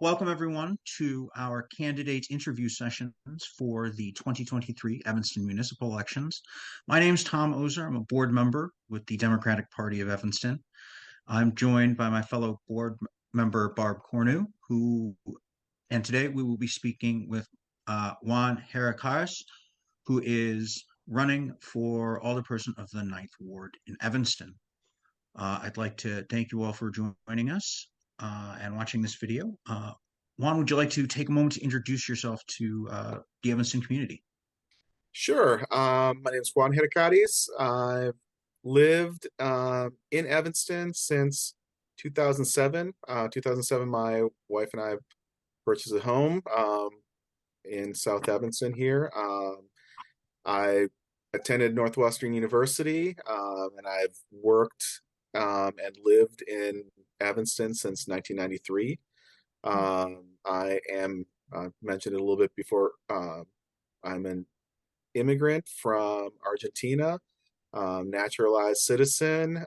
Welcome, everyone, to our candidate interview sessions for the 2023 Evanston Municipal elections. My name is Tom Ozer. I'm a board member with the Democratic Party of Evanston. I'm joined by my fellow board member, Barb Cornu, and today we will be speaking with Juan Geracaris, who is running for alderperson of the Ninth Ward in Evanston. I'd like to thank you all for joining us and watching this video. Juan, would you like to take a moment to introduce yourself to the Evanston community? Sure. My name is Juan Geracaris. I've lived in Evanston since 2007. 2007, my wife and I purchased a home in South Evanston here. I attended Northwestern University, and I've worked and lived in Evanston since 1993. I am mentioned it a little bit before. I'm an immigrant from Argentina, naturalized citizen.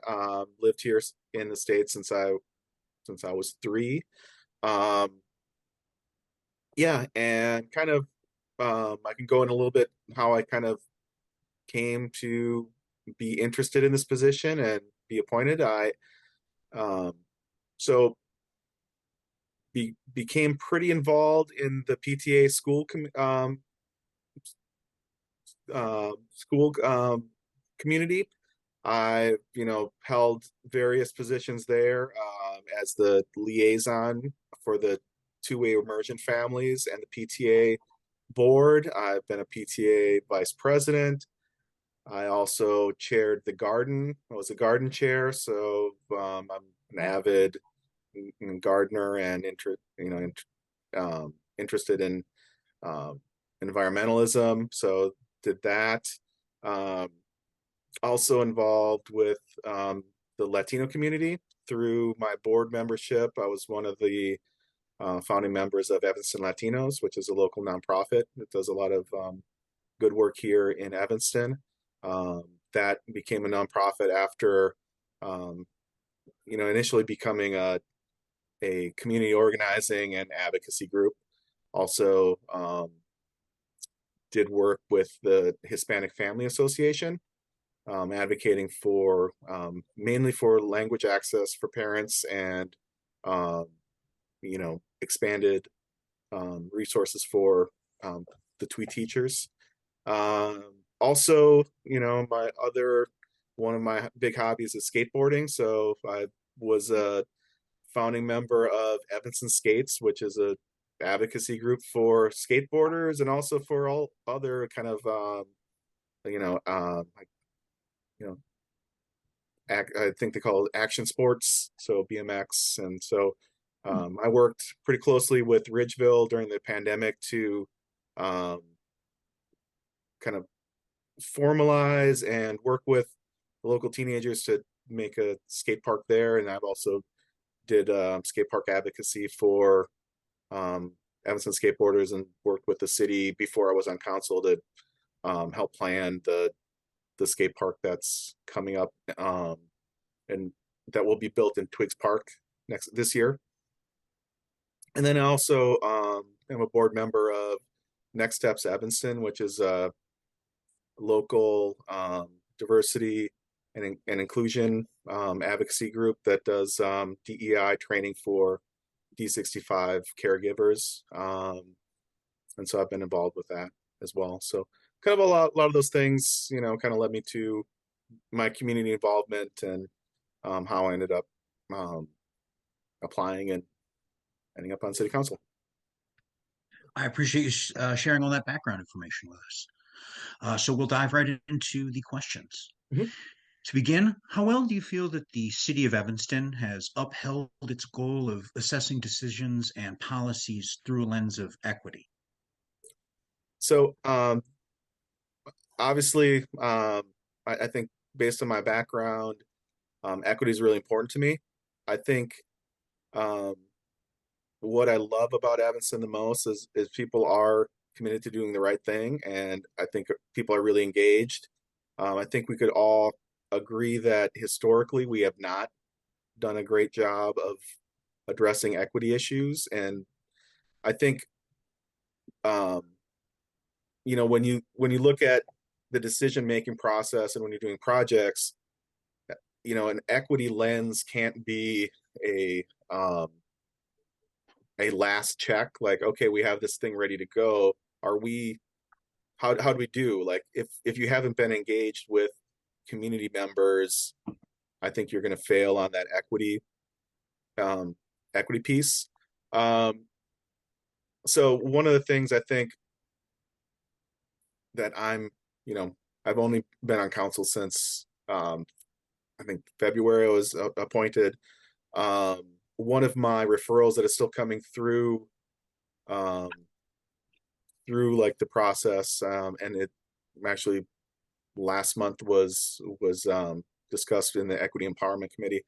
Lived here in the States since I was three. Um, yeah, and kind of I can go in a little bit how I kind of came to be interested in this position and be appointed. I um, so became pretty involved in the PTA school community. I, held various positions there as the liaison for the two-way immersion families and the PTA board. I've been a PTA vice president. I also chaired the garden. I was a garden chair, so I'm an avid gardener and interested in um, environmentalism. So did that. Um, Also involved with the Latino community through my board membership. I was one of the founding members of Evanston Latinos, which is a local nonprofit that does a lot of good work here in Evanston. That became a nonprofit after, um, initially becoming a community organizing and advocacy group. Also, did work with the Hispanic Family Association, advocating for mainly for language access for parents and um, expanded resources for the TWE teachers. Also, my other one of my big hobbies is skateboarding. So I was a founding member of Evanston Skates, which is a advocacy group for skateboarders and also for all other kind of like you know I think they call it action sports, so BMX. And so I worked pretty closely with Ridgeville during the pandemic to um, kind of formalize and work with the local teenagers to make a skate park there. And I've also did skate park advocacy for Evanston skateboarders and worked with the city before I was on council to help plan the skate park that's coming up, and that will be built in Twigs Park this year. And then I also am a board member of Next Steps Evanston, which is a local diversity and inclusion advocacy group that does DEI training for D65 caregivers. And so I've been involved with that as well. So kind of a lot of those things, kind of led me to my community involvement and how I ended up applying and ending up on city council. I appreciate you sharing all that background information with us. So we'll dive right into the questions. Mhm. To begin, how well do you feel that the city of Evanston has upheld its goal of assessing decisions and policies through a lens of equity? So obviously, I think based on my background, equity is really important to me. I think um, what I love about Evanston the most is people are committed to doing the right thing, and I think people are really engaged. I think we could all agree that historically we have not done a great job of addressing equity issues, and I think um, when you look at the decision making process and when you're doing projects, an equity lens can't be a um, a last check. Like, okay, we have this thing ready to go. Are we? How do we do? Like, if you haven't been engaged with community members, I think you're going to fail on that um, equity piece. Um, so one of the things I think that I've only been on council since I think February I was appointed. Um, One of my referrals that is still coming um, through like the process, and it actually last month was discussed in the Equity Empowerment Committee.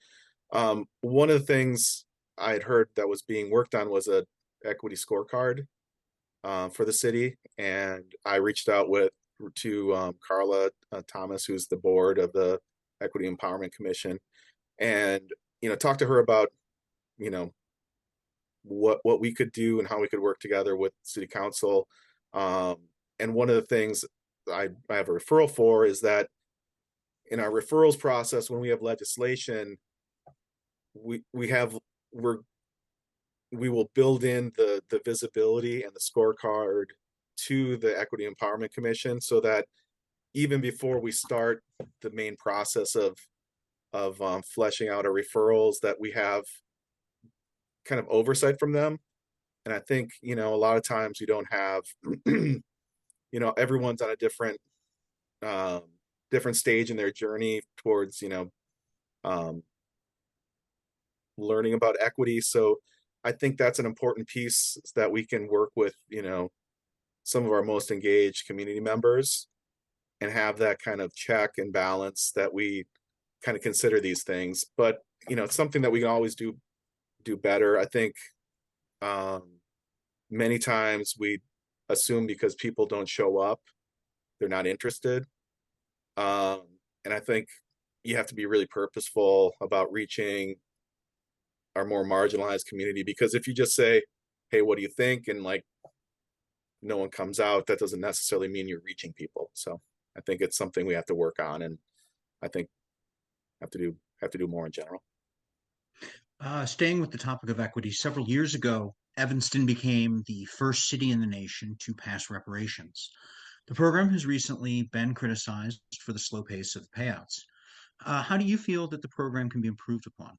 One of the things I had heard that was being worked on was a equity scorecard for the city, and I reached out to Carla Thomas, who's the board of the Equity Empowerment Commission, and talked to her about you know what we could do and how we could work together with city council. Um, and one of the things I have a referral for is that in our referrals process, when we have legislation, we have we're we will build in the visibility and the scorecard to the Equity Empowerment Commission so that even before we start the main process of fleshing out our referrals, that we have kind of oversight from them. And I think a lot of times you don't have everyone's on a um, different stage in their journey towards um, learning about equity. So I think that's an important piece that we can work with some of our most engaged community members and have that kind of check and balance that we kind of consider these things. But it's something that we can always do better. I think um, many times we assume because people don't show up, they're not interested. Um, and I think you have to be really purposeful about reaching our more marginalized community, because if you just say, hey, what do you think? And like no one comes out, that doesn't necessarily mean you're reaching people. So I think it's something we have to work on, and I think have to do more in general. Staying with the topic of equity, several years ago, Evanston became the first city in the nation to pass reparations. The program has recently been criticized for the slow pace of payouts. How do you feel that the program can be improved upon?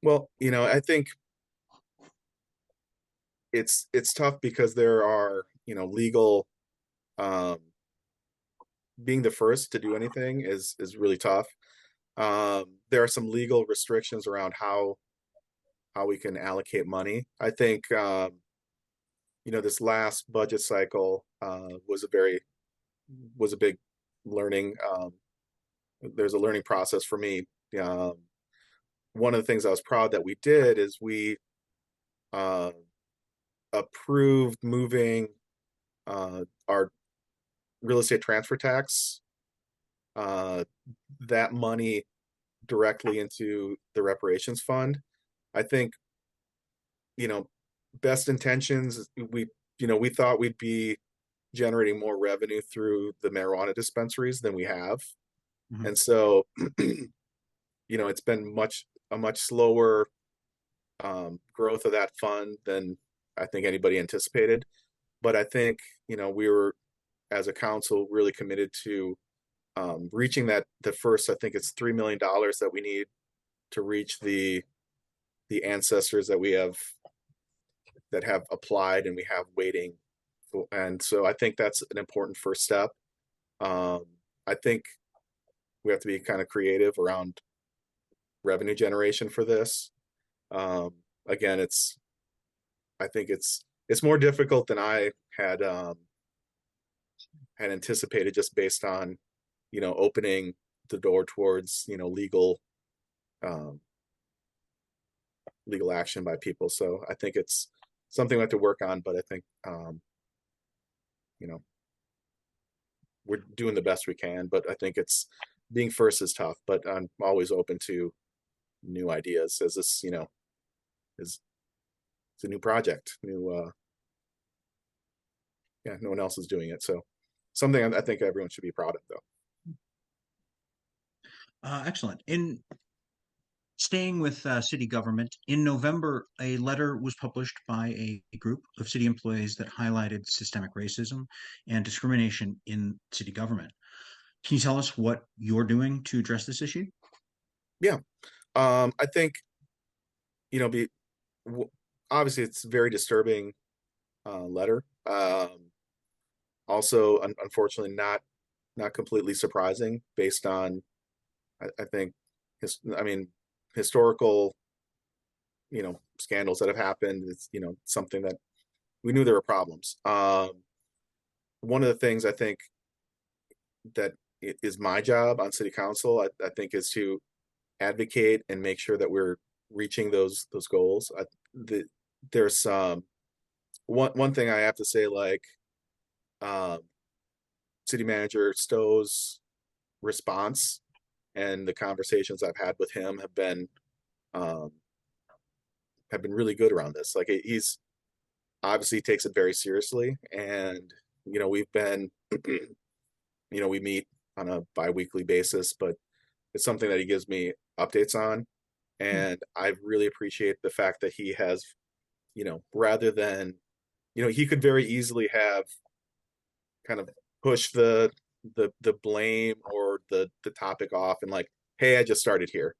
Well, I think it's tough because there are legal um, being the first to do anything is really tough. There are some legal restrictions around how we can allocate money. I think this last budget cycle was a big learning. There's a learning process for me. Um, One of the things I was proud that we did is we uh, approved moving our real estate transfer tax, uh, that money directly into the reparations fund. I think, you know, best intentions, we thought we'd be generating more revenue through the marijuana dispensaries than we have. Mhm. And so, it's been a much slower growth of that fund than I think anybody anticipated. But I think, we were, as a council, really committed to reaching the first, I think it's $3 million that we need to reach the ancestors that have applied and we have waiting. And so I think that's an important first step. Um, I think we have to be kind of creative around revenue generation for this. Um, Again, I think it's more difficult than I had anticipated, just based on opening the door towards um, legal action by people. So I think it's something we have to work on, but I think you know we're doing the best we can. But I think it's being first is tough, but I'm always open to new ideas, as this is it's a new project, yeah, no one else is doing it. So something I think everyone should be proud of, though. Excellent. In staying with city government, in November, a letter was published by a group of city employees that highlighted systemic racism and discrimination in city government. Can you tell us what you're doing to address this issue? Yeah. I think, be obviously it's a very disturbing letter. Also, unfortunately, not completely surprising based on, I think, I mean, historical, scandals that have happened. It's, something that we knew there were problems. One of the things I think that is my job on city council, I think, is to advocate and make sure that we're reaching those goals. There's one thing I have to say, like, city manager Stowe's response and the conversations I've had with him um, have been really good around this. Like, he's obviously takes it very seriously, and we've been, we meet on a biweekly basis, but it's something that he gives me updates on, and I really appreciate the fact that he has, rather than, he could very easily have kind of pushed the blame or the topic off and like, hey, I just started here.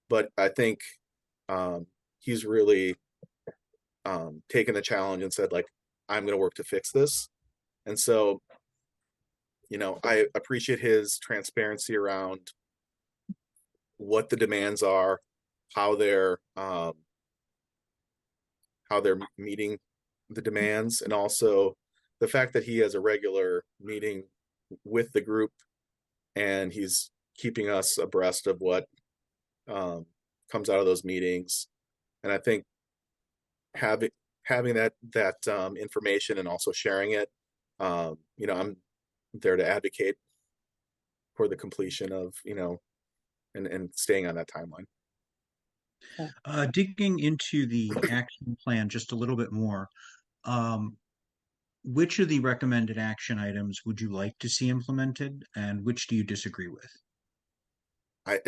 But I think he's really taken the challenge and said, like, I'm going to work to fix this. And so, I appreciate his transparency around what the demands are, how they're meeting the demands, and also the fact that he has a regular meeting with the group and he's keeping us abreast of what comes out of those meetings. And I think having that information and also sharing it, I'm there to advocate for the completion of, and staying on that timeline. Digging into the action plan just a little bit more, um, which of the recommended action items would you like to see implemented, and which do you disagree with? I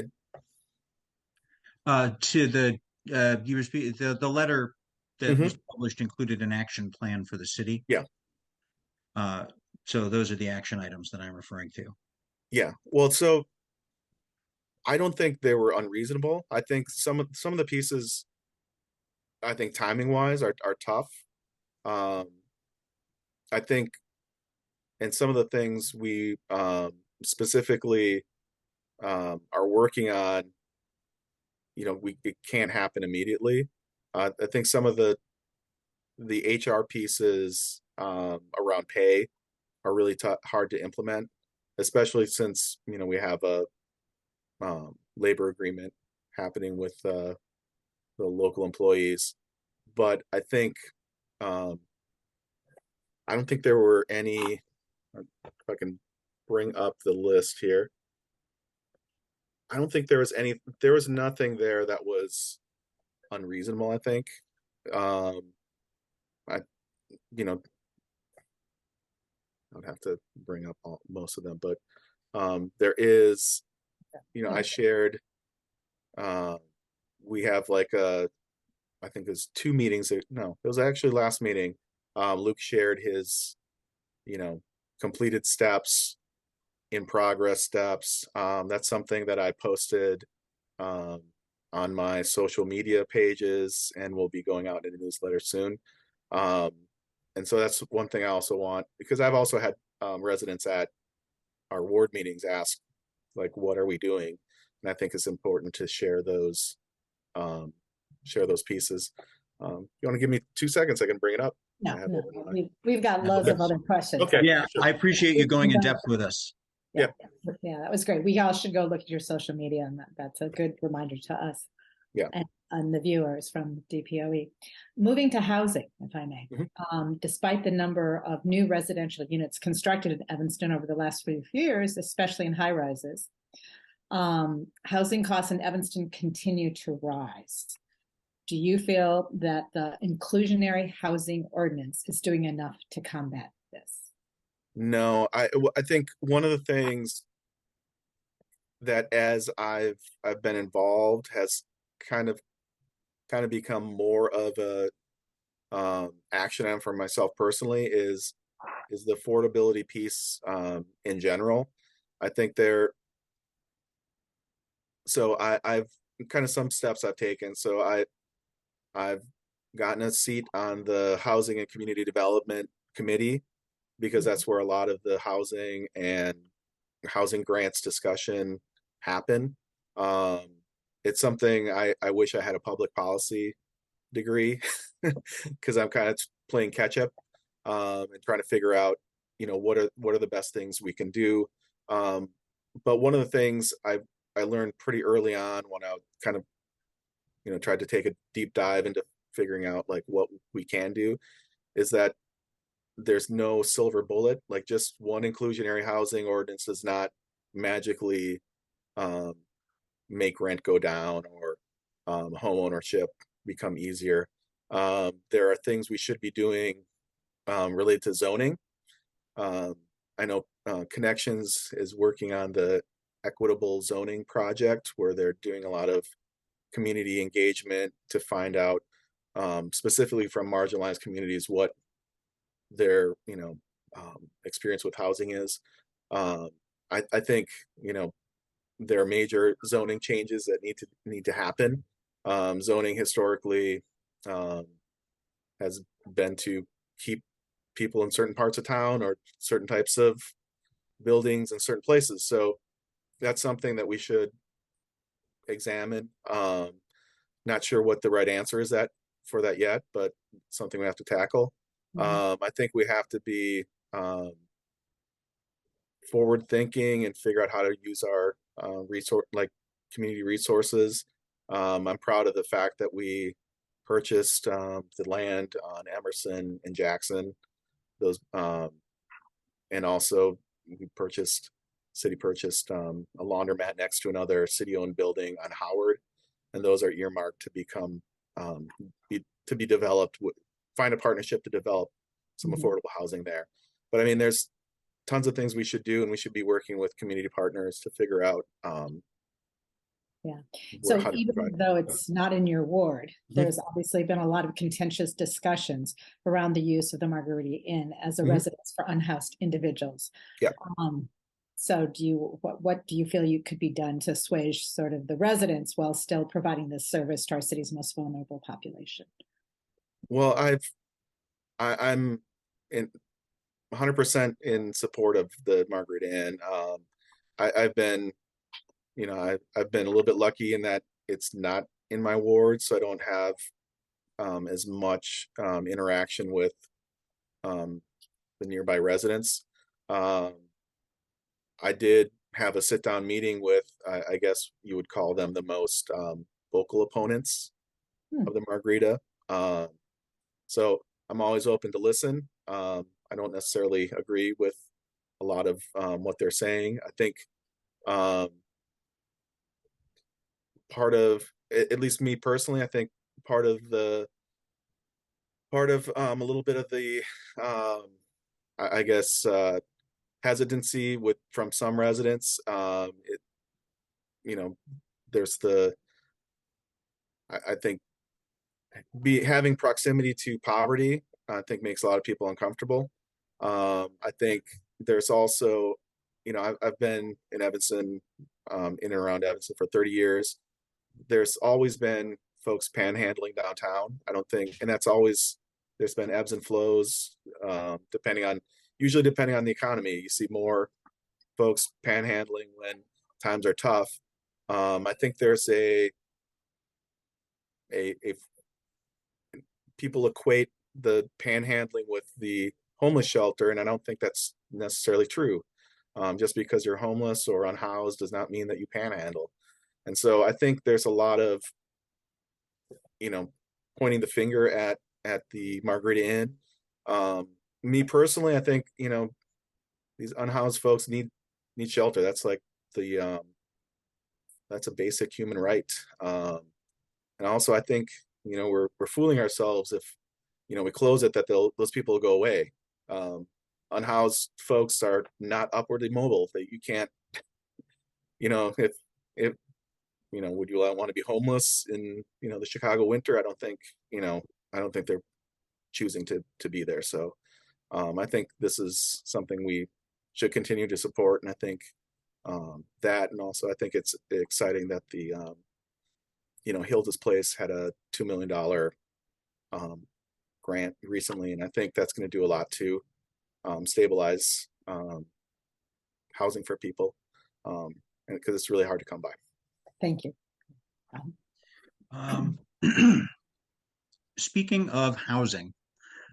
To the the letter that mhm, was published included an action plan for the city. yeah, Uh, so those are the action items that I'm referring to. yeah. Well, so I don't think they were unreasonable. I think some of the pieces, I think timing wise, are tough. Um, I think, and some of the things we specifically are working on, it can't happen immediately. I think some of the HR pieces around pay are really hard to implement, especially since we have a labor agreement happening with the local employees. But um, I don't think there were any. If I can bring up the list here, I don't think there was any. There was nothing there that was unreasonable. I think. Um, I, you know, I would have to bring up most of them, but there is. I shared. Uh, we have like I think there's two meetings. No, it was actually last meeting. Luke shared his, you know, completed steps, in progress steps. That's something that I posted um, on my social media pages and will be going out in a newsletter soon. Um, and so that's one thing I also want, because I've also had residents at our ward meetings ask, like, what are we doing? And I think it's important to um, share those pieces. You want to give me 2 seconds? I can bring it up. No, I have no, it in we've got loads Okay. of other questions. Okay. Yeah, Sure. I appreciate you going in depth with us. Yeah, yeah, that was great. We all should go look at your social media, and that's a good reminder to us. Yeah. And the viewers from DPOE. Moving to housing, if I may. Despite the number of new residential units constructed in Evanston over the last few years, especially in high rises, housing costs in Evanston continue to rise. do you feel that the inclusionary housing ordinance is doing enough to combat this? No, I think one of the things that as I've been involved has kind of become more of a action item for myself personally is the affordability piece in general. I think I've kind of some steps I've taken. So I've gotten a seat on the Housing and Community Development Committee because that's where a lot of the housing and housing grants discussion happen. It's something I wish I had a public policy degree because I'm kind of playing catch up and trying to figure out, what are the best things we can do. But one of the things I learned pretty early on when I kind of, tried to take a deep dive into figuring out like what we can do is that there's no silver bullet. Like just one inclusionary housing ordinance does not magically make rent go down or home ownership become easier. There are things we should be doing related to zoning. I know Connections is working on the equitable zoning project where they're doing a lot of community engagement to find out specifically from marginalized communities what their experience with housing is. I think there are major zoning changes that need to happen. Zoning historically has been to keep people in certain parts of town or certain types of buildings in certain places. So that's something that we should examine. Not sure what the right answer is for that yet, but something we have to tackle. I think we have to be forward thinking and figure out how to use our community resources. I'm proud of the fact that we purchased the land on Emerson and Jackson. Those and also city purchased a laundromat next to another city-owned building on Howard, and those are earmarked to become to be developed. Find a partnership to develop some affordable housing there. But I mean, there's tons of things we should do, and we should be working with community partners to figure out. So even though it's not in your ward, there's obviously been a lot of contentious discussions around the use of the Margarita Inn as a residence for unhoused individuals. Yeah. So what do you feel you could be done to assuage sort of the residents while still providing this service to our city's most vulnerable population? Well, I'm in 100% in support of the Margarita Inn. I've been, I've been a little bit lucky in that it's not in my ward, so I don't have as much interaction with the nearby residents. I did have a sit-down meeting with, I guess you would call them the most vocal opponents of the Margarita. So I'm always open to listen. I don't necessarily agree with a lot of what they're saying. I think part of, at least me personally, I think part of a little bit of the I guess hesitancy from some residents. There's I think having proximity to poverty, I think makes a lot of people uncomfortable. I think there's also, I've been in Evanston, in and around Evanston for 30 years. There's always been folks panhandling downtown. I don't think, and there's been ebbs and flows, usually depending on the economy. You see more folks panhandling when times are tough. I think there's a people equate the panhandling with the homeless shelter, and I don't think that's necessarily true. Just because you're homeless or unhoused does not mean that you panhandle. And so I think there's a lot of, pointing the finger at the Margarita Inn. Me personally, I think, these unhoused folks need shelter. That's like that's a basic human right. And also I think, we're fooling ourselves if, we close it, that those people will go away. Unhoused folks are not upwardly mobile. That you can't, if would you want to be homeless in, the Chicago winter? I don't think they're choosing to be there. So I think this is something we should continue to support. And I think that, and also I think it's exciting that the, Hilda's Place had a $2 million grant recently. And I think that's going to do a lot to stabilize housing for people, and because it's really hard to come by. Thank you. Speaking of housing,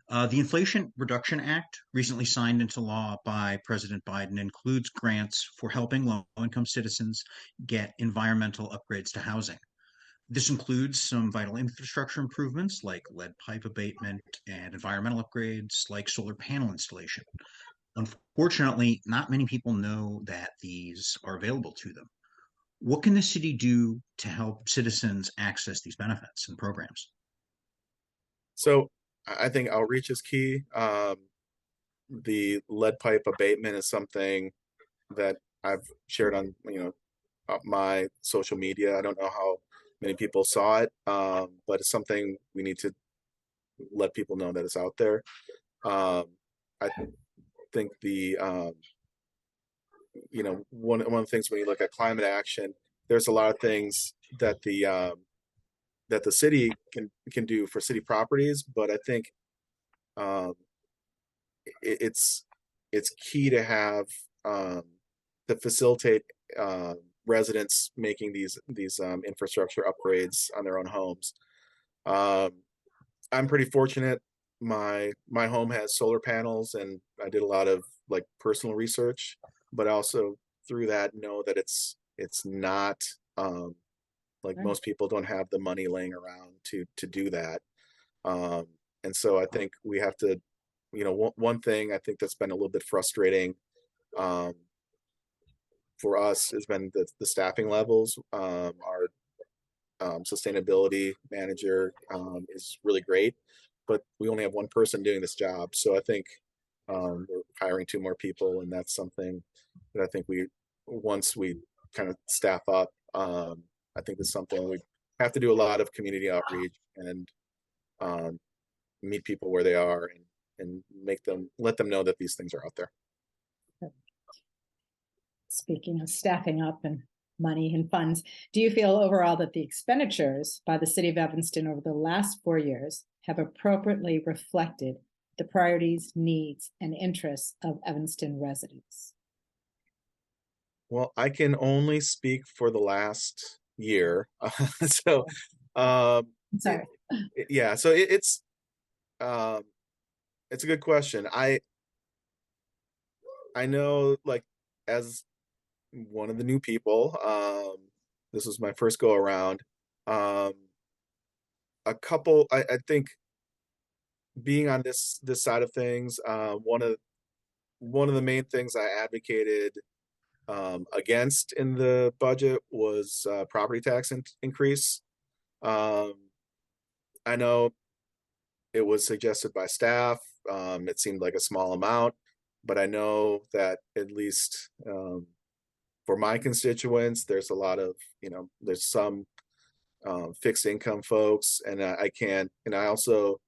the Inflation Reduction Act, recently signed into law by President Biden, includes grants for helping low-income citizens get environmental upgrades to housing. This includes some vital infrastructure improvements like lead pipe abatement and environmental upgrades like solar panel installation. Unfortunately, not many people know that these are available to them. What can the city do to help citizens access these benefits and programs? So I think outreach is key. The lead pipe abatement is something that I've shared on, my social media. I don't know how many people saw it, but it's something we need to let people know that it's out there. I think one of the things when you look at climate action, there's a lot of things that the city can do for city properties, but I think it's key to have to facilitate residents making these infrastructure upgrades on their own homes. I'm pretty fortunate. My home has solar panels, and I did a lot of personal research, but also through that know that it's not most people don't have the money laying around to do that. And so I think we have to, one thing I think that's been a little bit frustrating for us has been the staffing levels. Our sustainability manager is really great, but we only have one person doing this job. So I think we're hiring 2 more people, and that's something that I think once we kind of staff up, I think it's something we have to do a lot of community outreach and meet people where they are and let them know that these things are out there. Speaking of staffing up and money and funds, do you feel overall that the expenditures by the city of Evanston over the last 4 years have appropriately reflected the priorities, needs, and interests of Evanston residents? Well, I can only speak for the last year. So, sorry. Yeah, so it's a good question. I know, as one of the new people, this was my first go around. I think being on this side of things, one of the main things I advocated against in the budget was property tax increase. I know it was suggested by staff. It seemed like a small amount, but I know that at least for my constituents, there's a lot of, there's some fixed income folks, and I also,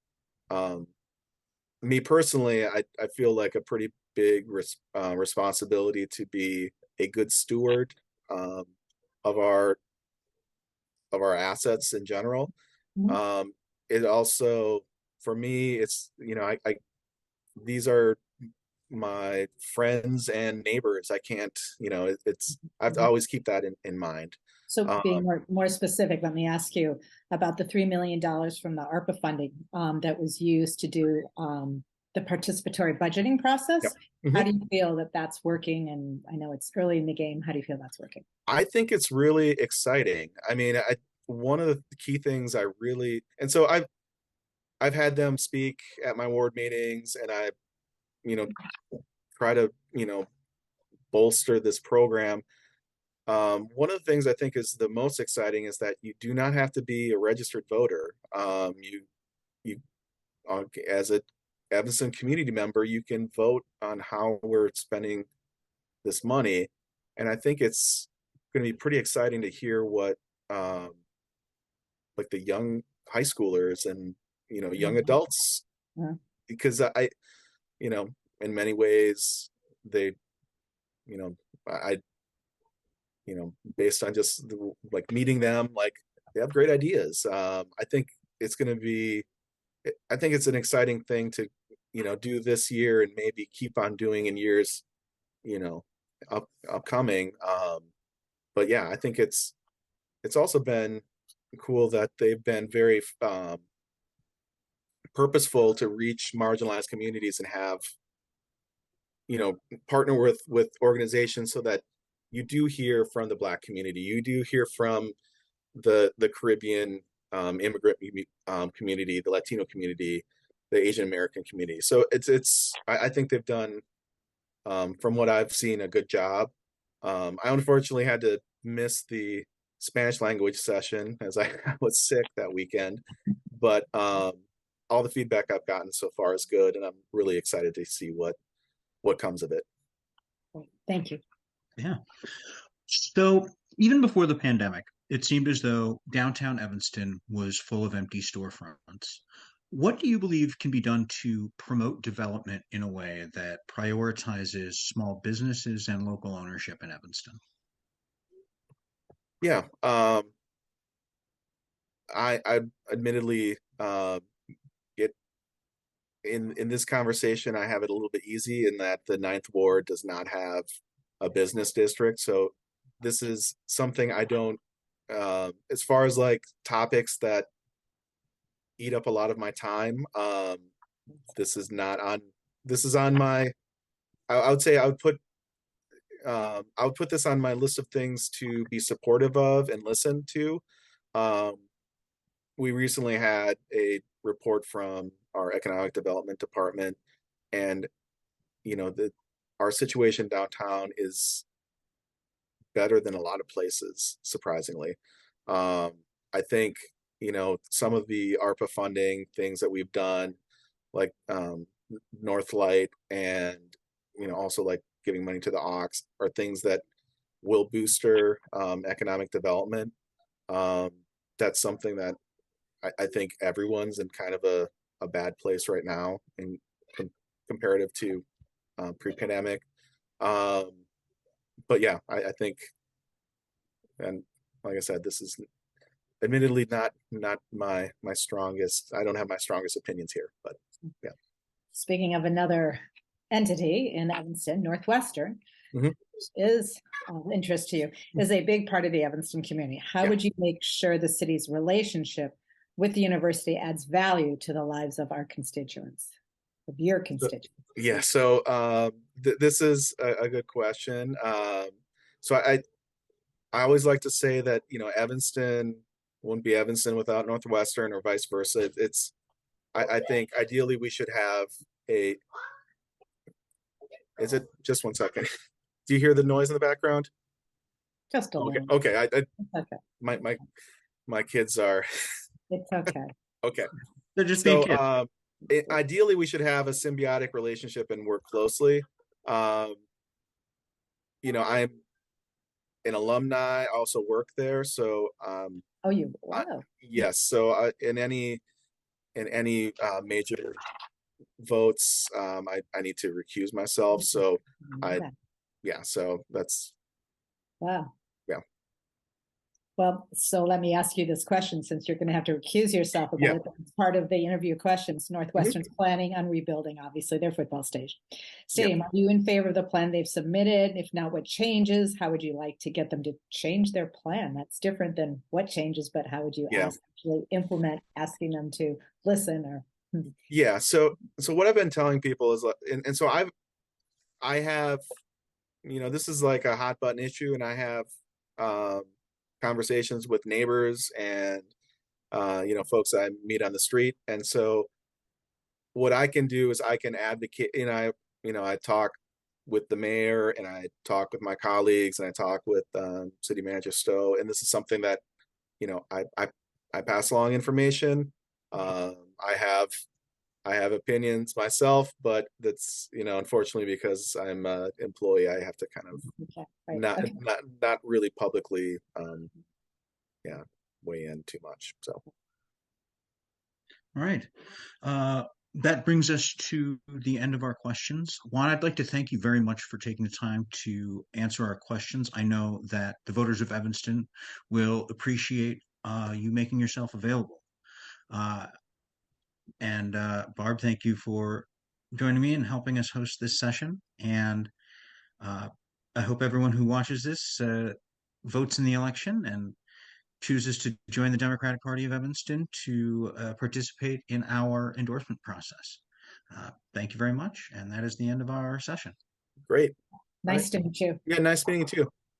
me personally, I feel like a pretty big responsibility to be a good steward of our assets in general. Mm-hmm. It also, for me, it's, these are my friends and neighbors. I can't, I have to always keep that in mind. So being more specific, let me ask you about the $3 million from the ARPA funding that was used to do the participatory budgeting process. Yep. Mm-hmm. How do you feel that that's working? And I know it's early in the game. How do you feel that's working? I think it's really exciting. I mean, one of the key things and so I've had them speak at my ward meetings, and I, try to, bolster this program. One of the things I think is the most exciting is that you do not have to be a registered voter. You as a Evanston community member, you can vote on how we're spending this money, and I think it's going to be pretty exciting to hear what like the young high schoolers and young adults, Yeah. because I in many ways they I based on just like meeting them, like they have great ideas. I think it's going to be I think it's an exciting thing to do this year and maybe keep on doing in years you know upcoming. But yeah, I think it's also been cool that they've been very purposeful to reach marginalized communities and have partner with organizations so that you do hear from the Black community, you do hear from the Caribbean immigrant community, the Latino community, the Asian American community. So I think they've done, from what I've seen, a good job. I unfortunately had to miss the Spanish language session as I was sick that weekend, but all the feedback I've gotten so far is good, and I'm really excited to see what comes of it. Thank you. Yeah. So even before the pandemic, it seemed as though downtown Evanston was full of empty storefronts. What do you believe can be done to promote development in a way that prioritizes small businesses and local ownership in Evanston? Yeah, I admittedly get in this conversation, I have it a little bit easy in that the Ninth Ward does not have a business district. So this is something I don't, as far as like topics that eat up a lot of my time. This is not on, this is on my, I would say I would put this on my list of things to be supportive of and listen to. Um, we recently had a report from our economic development department, and our situation downtown is better than a lot of places, surprisingly. I think some of the ARPA funding things that we've done, like Northlight, and also like giving money to the Ox, are things that will booster economic development. That's something that I think everyone's in kind of a bad place right now in comparative to pre-pandemic. But yeah, I think, and like I said, this is admittedly not my strongest. I don't have my strongest opinions here, but yeah. Speaking of another entity in Evanston, Northwestern, Mhm. which is of interest to you, is a big part of the Evanston community. How Yeah. would you make sure the city's relationship with the university adds value to the lives of our constituents, of your constituents? Yeah, so this is a good question. So I always like to say that Evanston wouldn't be Evanston without Northwestern, or vice versa. I think ideally we should have a. Is it just one second? Do you hear the noise in the background? Just a Okay, little. okay. It's okay. My kids are It's okay. okay. They're just being kids. So ideally we should have a symbiotic relationship and work closely. I'm an alumni, I also work there, so Oh, wow. yes. So in any major votes, I need to recuse myself. So Okay. yeah. So that's Wow. yeah. Well, so let me ask you this question, since you're going to have to recuse yourself about Yeah. it. It's part of the interview questions. Northwestern's Mm-hmm. planning on rebuilding, obviously, their football stadium. Are you in favor of the plan they've submitted? If not, what changes? How would you like to get them to change their plan? That's different than what changes, but how would you actually implement, asking them to listen or? Yeah. So what I've been telling people is, and so I have, this is like a hot button issue, and I have conversations with neighbors and folks I meet on the street. And so what I can do is I can advocate, I talk with the mayor, and I talk with my colleagues, and I talk with City Manager Stowe, and this is something that, you know, I pass along information. I have opinions myself, but that's, you know, unfortunately, because I'm an employee, I have to kind of Okay, right, not okay. not really publicly yeah, weigh in too much. So All right. That brings us to the end of our questions. Juan, I'd like to thank you very much for taking the time to answer our questions. I know that the voters of Evanston will appreciate you making yourself available. And Barb, thank you for joining me and helping us host this session. And I hope everyone who watches this votes in the election and chooses to join the Democratic Party of Evanston to participate in our endorsement process. Thank you very much. And that is the end of our session. great. Nice to meet you. Yeah, nice meeting you too.